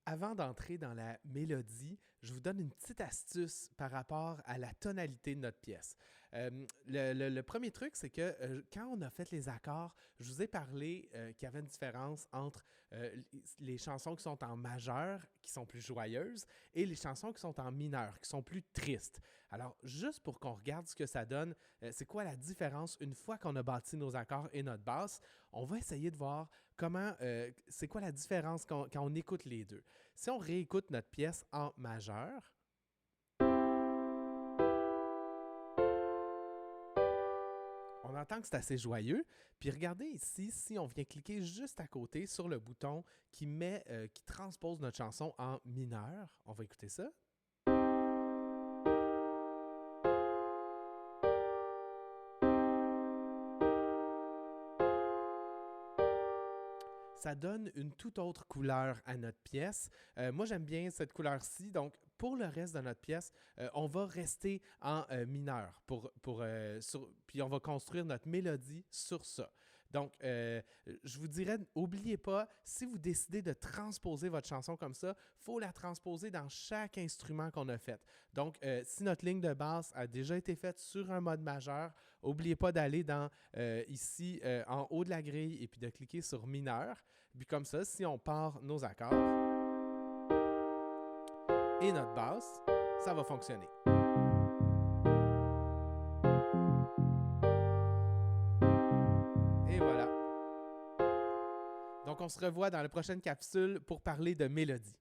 Avant d'entrer dans la mélodie, je vous donne une petite astuce par rapport à la tonalité de notre pièce. Le premier truc, c'est que quand on a fait les accords, je vous ai parlé qu'il y avait une différence entre les chansons qui sont en majeur, qui sont plus joyeuses, et les chansons qui sont en mineur, qui sont plus tristes. Alors, juste pour qu'on regarde ce que ça donne, c'est quoi la différence une fois qu'on a bâti nos accords et notre basse, on va essayer de voir c'est quoi la différence quand on écoute les deux. Si on réécoute notre pièce en majeur, on entend que c'est assez joyeux. Puis regardez ici, si on vient cliquer juste à côté sur le bouton qui transpose notre chanson en mineur, on va écouter ça. Ça donne une toute autre couleur à notre pièce. Moi, j'aime bien cette couleur-ci. Donc, pour le reste de notre pièce, on va rester en mineur puis on va construire notre mélodie sur ça. Donc, je vous dirais, n'oubliez pas, si vous décidez de transposer votre chanson comme ça, il faut la transposer dans chaque instrument qu'on a fait. Donc, si notre ligne de basse a déjà été faite sur un mode majeur, n'oubliez pas d'aller ici en haut de la grille et puis de cliquer sur mineur. Puis comme ça, si on part nos accords et notre basse, ça va fonctionner. Et voilà. Donc, on se revoit dans la prochaine capsule pour parler de mélodie.